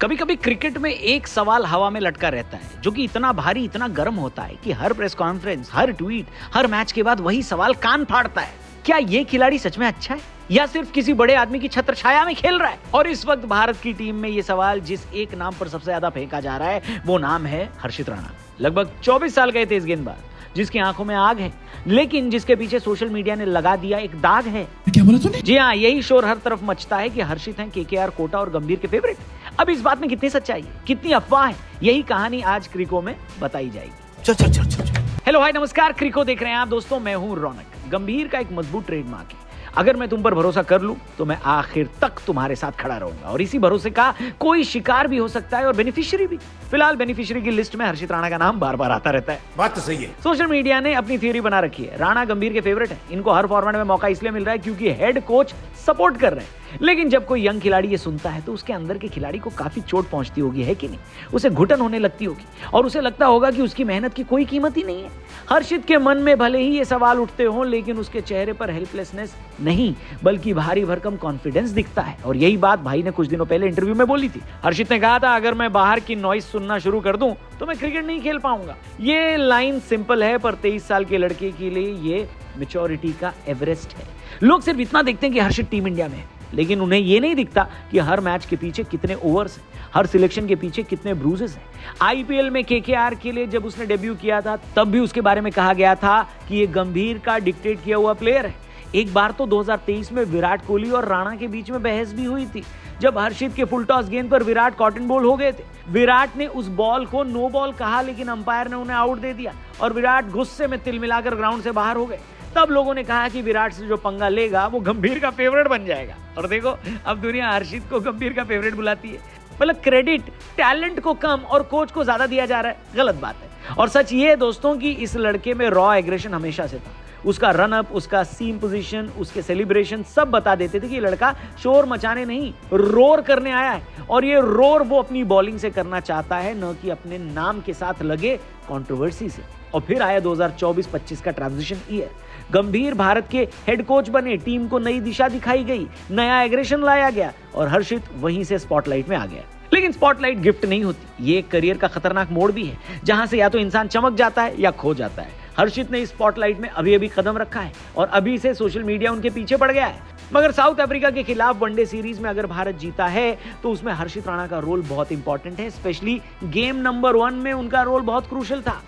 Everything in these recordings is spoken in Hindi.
कभी कभी क्रिकेट में एक सवाल हवा में लटका रहता है जो कि इतना भारी, इतना गर्म होता है कि हर प्रेस कॉन्फ्रेंस, हर ट्वीट, हर मैच के बाद वही सवाल कान फाड़ता है। क्या ये खिलाड़ी सच में अच्छा है या सिर्फ किसी बड़े आदमी की छत्र छाया में खेल रहा है? और इस वक्त भारत की टीम में ये सवाल जिस एक नाम पर सबसे ज्यादा फेंका जा रहा है वो नाम है हर्षित राणा। लगभग 24 साल के तेज गेंदबाज, जिसकी आंखों में आग है, लेकिन जिसके पीछे सोशल मीडिया ने लगा दिया एक दाग है। क्या बोला तूने? जी हाँ, यही शोर हर तरफ मचता है कि हर्षित हैं केकेआर, कोटा और गंभीर के फेवरेट। अब इस बात में कितनी सच्चाई है, कितनी अफवाह है, यही कहानी आज क्रिको में बताई जाएगी। चल। हेलो हाय नमस्कार, क्रिको देख रहे हैं आप दोस्तों, मैं हूं रौनक। गंभीर का एक मजबूत ट्रेडमार्क है, अगर मैं तुम पर भरोसा कर लूं तो मैं आखिर तक तुम्हारे साथ खड़ा रहूंगा, और इसी भरोसे का कोई शिकार भी हो सकता है और बेनिफिशियरी भी। फिलहाल बेनिफिशियरी की लिस्ट में हर्षित राणा का नाम बार बार आता रहता है। बात तो सही है। सोशल मीडिया ने अपनी थ्योरी बना रखी है, राणा गंभीर के फेवरेट है, इनको हर फॉर्मेट में मौका इसलिए मिल रहा है क्योंकि हेड कोच सपोर्ट कर रहे हैं। लेकिन जब कोई यंग खिलाड़ी ये सुनता है तो उसके अंदर के खिलाड़ी को काफी चोट पहुंचती होगी, है कि नहीं? उसे घुटन होने लगती होगी और उसे लगता होगा कि उसकी मेहनत की कोई कीमत ही नहीं है। हर्षित के मन में भले ही ये सवाल उठते हों, लेकिन उसके चेहरे पर हेल्पलेसनेस नहीं बल्कि भारी भरकम कॉन्फिडेंस दिखता है। और यही बात भाई ने कुछ दिनों पहले इंटरव्यू में बोली थी। हर्षित ने कहा था, अगर मैं बाहर की नॉइस सुनना शुरू कर दूं तो मैं क्रिकेट नहीं खेल पाऊंगा। ये लाइन सिंपल है, पर 23 साल के लड़के के लिए ये मैच्योरिटी का एवरेस्ट है। लोग सिर्फ इतना देखते हैं कि हर्षित टीम इंडिया में है, लेकिन उन्हें यह नहीं दिखता कि हर मैच के पीछे कितने ओवर्स हैं, हर सिलेक्शन के पीछे कितने ब्रूजेस हैं। आईपीएल में केकेआर के लिए जब उसने डेब्यू किया था तब भी उसके बारे में कहा गया था कि ये गंभीर का डिक्टेट किया हुआ प्लेयर है। एक बार तो 2023 में विराट कोहली और राणा के बीच में बहस भी हुई थी, जब हर्षित के फुल टॉस गेंद पर विराट कॉटन बॉल हो गए थे। विराट ने उस बॉल को नो बॉल कहा, लेकिन अंपायर ने उन्हें आउट दे दिया और विराट गुस्से में तिल मिलाकर ग्राउंड से बाहर हो गए। तब लोगों ने कहा कि विराट से जो पंगा लेगा वो गंभीर का फेवरेट बन जाएगा, और देखो अब दुनिया हर्षित को गंभीर का फेवरेट बुलाती है। मतलब क्रेडिट टैलेंट को कम और कोच को ज्यादा दिया जा रहा है, गलत बात है। और सच ये है दोस्तों कि इस लड़के में रॉ एग्रेशन हमेशा से था। उसका रन अप, उसका सीम पोजीशन, उसके सेलिब्रेशन सब बता देते थे कि ये लड़का शोर मचाने नहीं, रोर करने आया है। और ये रोर वो अपनी बॉलिंग से करना चाहता है, न कि अपने नाम के साथ लगे कंट्रोवर्सी से। और फिर आया 2024-25 का ट्रांजिशन ईयर। गंभीर भारत के हेड कोच बने, टीम को नई दिशा दिखाई गई, नया एग्रेशन लाया गया और हर्षित वहीं से स्पॉटलाइट में आ गया। लेकिन स्पॉटलाइट गिफ्ट नहीं होती, ये एक करियर का खतरनाक मोड़ भी है, जहां से या तो इंसान चमक जाता है या खो जाता है। हर्षित ने इस स्पॉटलाइट में अभी कदम रखा है और अभी से सोशल मीडिया उनके पीछे पड़ गया है। मगर साउथ अफ्रीका के खिलाफ वनडे सीरीज में अगर भारत जीता है तो उसमें हर्षित राणा का रोल बहुत इंपॉर्टेंट है। स्पेशली गेम नंबर 1 में उनका रोल बहुत क्रूशियल था,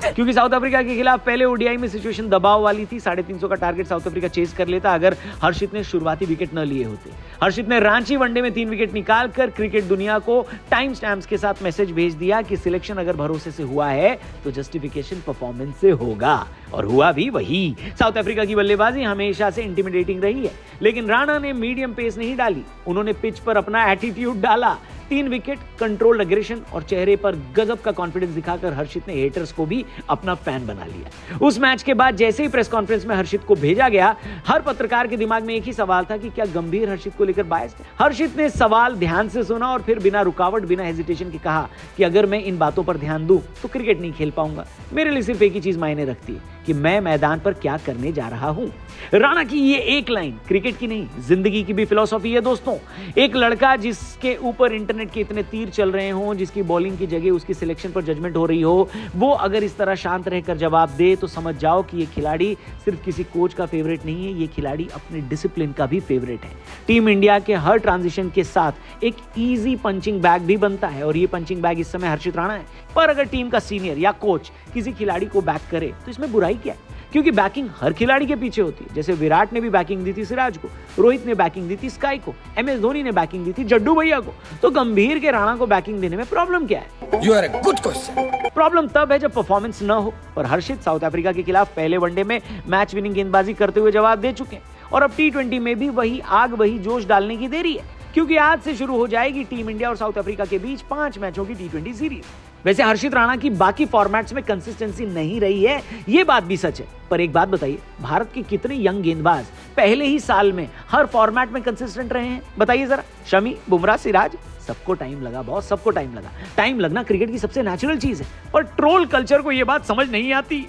क्योंकि साउथ अफ्रीका के खिलाफ पहले ओडीआई में सिचुएशन दबाव वाली थी। 350 का टारगेट साउथ अफ्रीका चेज कर लेता अगर हर्षित ने शुरुआती विकेट न लिए होते। हर्षित ने रांची वनडे में 3 विकेट निकालकर क्रिकेट दुनिया को टाइम स्टैम्प्स के साथ मैसेज भेज दिया कि सिलेक्शन अगर भरोसे से हुआ है तो जस्टिफिकेशन परफॉर्मेंस से होगा, और हुआ भी वही। साउथ अफ्रीका की बल्लेबाजी हमेशा से इंटिमिडेटिंग रही है, लेकिन राणा ने मीडियम पेस नहीं डाली, उन्होंने पिच पर अपना एटीट्यूड डाला। 3 विकेट, कंट्रोल्ड एग्रेशन और चेहरे पर गजब का कॉन्फिडेंस दिखाकर हर्षित ने हेटर्स को भी अपना फैन बना लिया। उस मैच के बाद जैसे ही प्रेस कॉन्फ्रेंस में हर्षित को भेजा गया, हर पत्रकार के दिमाग में एक ही सवाल था कि क्या गंभीर हर्षित को लेकर बायस्ड है। हर्षित ने सवाल ध्यान से सुना और फिर बिना रुकावट, बिना हेजिटेशन के कहा कि अगर मैं इन बातों पर ध्यान दूं तो क्रिकेट नहीं खेल पाऊंगा। मेरे लिए सिर्फ एक ही चीज मायने रखती है कि मैं मैदान पर क्या करने जा रहा हूं। राणा की ये एक लाइन क्रिकेट की नहीं, जिंदगी की भी फिलॉसफी है दोस्तों। एक लड़का जिसके ऊपर इंटरनेट के इतने तीर चल रहे हों, जिसकी बॉलिंग की जगह उसकी सिलेक्शन पर जजमेंट हो रही हो, वो अगर इस तरह शांत रहकर जवाब दे तो समझ जाओ कि ये खिलाड़ी सिर्फ किसी कोच का फेवरेट नहीं है, ये खिलाड़ी अपने डिसिप्लिन का भी फेवरेट है। टीम इंडिया के हर ट्रांजिशन के साथ एक इजी पंचिंग बैग भी बनता है, और ये पंचिंग बैग इस समय हर्षित राणा है। पर अगर टीम का सीनियर या कोच किसी खिलाड़ी को बैक करे तो इसमें बुराई क्या है? क्योंकि बैकिंग हर खिलाड़ी के पीछे होती है। जैसे विराट ने भी बैकिंग दी थी सिराज को, रोहित ने बैकिंग दी थी स्काई को, MS धोनी ने बैकिंग दी थी जड्डू भैया को। तो गंभीर के राणा को बैकिंग देने में प्रॉब्लम क्या है? You are a good question. Problem तब है जब परफॉर्मेंस न हो। और हर्षित साउथ अफ्रीका के खिलाफ पहले वनडे में मैच विनिंग गेंदबाजी करते हुए जवाब दे चुके हैं, और अब T20 में भी वही आग, वही जोश डालने की देरी है, क्योंकि आज से शुरू हो जाएगी टीम इंडिया और साउथ अफ्रीका के बीच 5 मैचों की T20 सीरीज। वैसे हर्षित राणा की बाकी फॉर्मेट्स में कंसिस्टेंसी नहीं रही है, ये बात भी सच है। पर एक बात बताइए, भारत के कितने यंग गेंदबाज पहले ही साल में हर फॉर्मेट में कंसिस्टेंट रहे हैं? बताइए जरा। शमी, बुमराह, सिराज, सबको टाइम लगा बॉस, सबको टाइम लगा। टाइम लगना क्रिकेट की सबसे नेचुरल चीज है, पर ट्रोल कल्चर को यह बात समझ नहीं आती।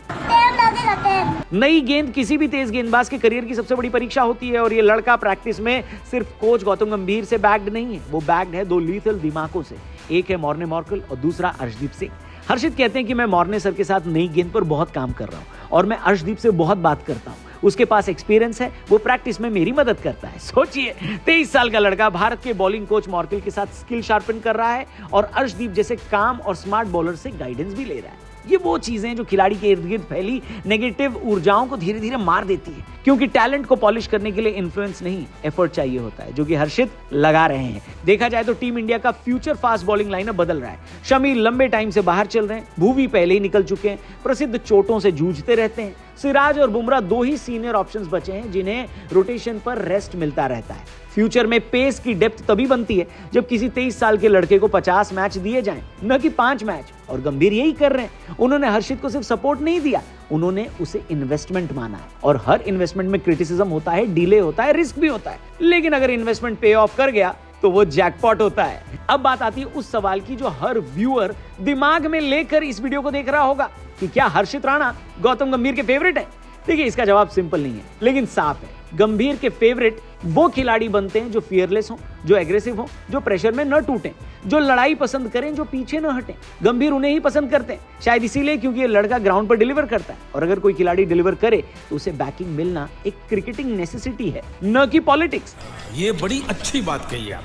नई गेंद किसी भी तेज गेंदबाज के करियर की सबसे बड़ी परीक्षा होती है और ये लड़का प्रैक्टिस में सिर्फ कोच गौतम गंभीर से बैग्ड नहीं है, वो बैग्ड है दो लीथल दिमागों से। एक है मॉर्ने मॉर्कल और दूसरा अर्शदीप सिंह। हर्षित कहते हैं कि मैं मॉर्ने सर के साथ नई गेंद पर बहुत काम कर रहा हूं और मैं अर्शदीप से बहुत बात करता हूं। उसके पास एक्सपीरियंस है, वो प्रैक्टिस में मेरी मदद करता है। सोचिए 23 साल का लड़का भारत के बॉलिंग कोच मॉर्कल के साथ स्किल शार्पन कर रहा है और अर्शदीप जैसे काम और स्मार्ट बॉलर से गाइडेंस भी ले रहा है। ये वो चीजें जो खिलाड़ी के इर्द गिर्द फैली नेगेटिव ऊर्जाओं को धीरे धीरे मार देती है, क्योंकि टैलेंट को पॉलिश करने के लिए इन्फ्लुएंस नहीं, एफर्ट चाहिए होता है, जो कि हर्षित लगा रहे हैं। देखा जाए तो टीम इंडिया का फ्यूचर फास्ट बॉलिंग लाइनअप बदल रहा है। शमी लंबे टाइम से बाहर चल रहे हैं, भुवी पहले ही निकल चुके हैं, प्रसिद्ध चोटों से जूझते रहते हैं। सिराज और बुमराह दो ही सीनियर ऑप्शंस बचे हैं जिन्हें रोटेशन पर रेस्ट मिलता रहता है। फ्यूचर में पेस की डेप्थ तभी बनती है जब किसी 23 साल के लड़के को 50 मैच दिए जाएं, न कि 5 मैच। और गंभीर यही कर रहे हैं। उन्होंने हर्षित को सिर्फ सपोर्ट नहीं दिया, उन्होंने उसे इन्वेस्टमेंट माना है। और हर इन्वेस्टमेंट में क्रिटिसिज्म होता है, डिले होता है, रिस्क भी होता है, लेकिन अगर इन्वेस्टमेंट पे ऑफ कर गया तो वो जैकपॉट होता है। अब बात आती है उस सवाल की जो हर व्यूअर दिमाग में लेकर इस वीडियो को देख रहा होगा कि क्या हर्षित राणा गौतम गंभीर के फेवरेट है? देखिए, इसका जवाब सिंपल नहीं है लेकिन साफ है। गंभीर के फेवरेट वो खिलाड़ी बनते हैं जो फियरलेस हो, जो एग्रेसिव हो, जो प्रेशर में न टूटें, जो लड़ाई पसंद करें, जो पीछे न हटें। गंभीर उन्हें ही पसंद करते हैं, शायद इसीलिए क्योंकि ये लड़का ग्राउंड पर डिलीवर करता है। और अगर कोई खिलाड़ी डिलीवर करे तो उसे बैकिंग मिलना एक क्रिकेटिंग नेसेसिटी है, न कि पॉलिटिक्स। ये बड़ी अच्छी बात कही आप।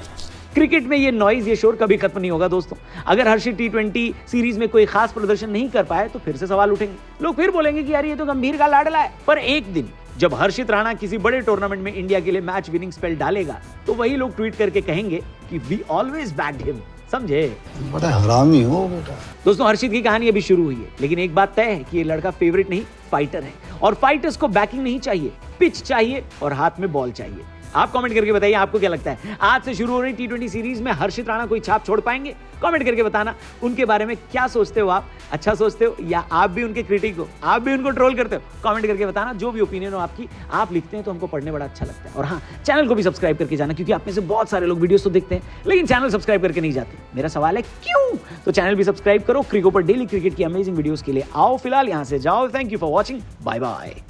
क्रिकेट में ये नॉइज, ये शोर कभी खत्म नहीं होगा दोस्तों। अगर हर्षित T20 सीरीज में कोई खास प्रदर्शन नहीं कर पाए तो फिर से सवाल उठेंगे। लोग फिर बोलेंगे कि यार ये तो गंभीर का लाडला है। पर एक दिन जब हर्षित राणा किसी बड़े टूर्नामेंट में इंडिया के लिए मैच विनिंग स्पेल डालेगा तो वही लोग ट्वीट करके कहेंगे कि वी ऑलवेज बैक्ड हिम। समझे? बड़ा हरामी हो बेटा। दोस्तों, हर्षित की कहानी अभी शुरू हुई है, लेकिन एक बात तय है कि ये लड़का फेवरेट नहीं, फाइटर है। और फाइटर्स को बैकिंग नहीं चाहिए, पिच चाहिए और हाथ में बॉल चाहिए। आप कमेंट करके बताइए आपको क्या लगता है, आज से शुरू हो रही T20 सीरीज में हर्षित राणा कोई छाप छोड़ पाएंगे? कमेंट करके बताना उनके बारे में क्या सोचते हो आप। अच्छा सोचते हो या आप भी उनके क्रिटिक हो, आप भी उनको ट्रोल करते हो? कमेंट करके बताना। जो भी ओपिनियन हो आपकी, आप लिखते हैं तो हमको पढ़ने बड़ा अच्छा लगता है। और हाँ, चैनल को भी सब्सक्राइब करके जाना, क्योंकि आप में से बहुत सारे लोग वीडियोस तो देखते हैं लेकिन चैनल सब्सक्राइब करके नहीं जाते। मेरा सवाल है क्यों? तो चैनल भी सब्सक्राइब करो। क्रिको पर डेली क्रिकेट की अमेजिंग वीडियोस के लिए आओ। फिलहाल यहां से जाओ। Thank you for watching. Bye bye.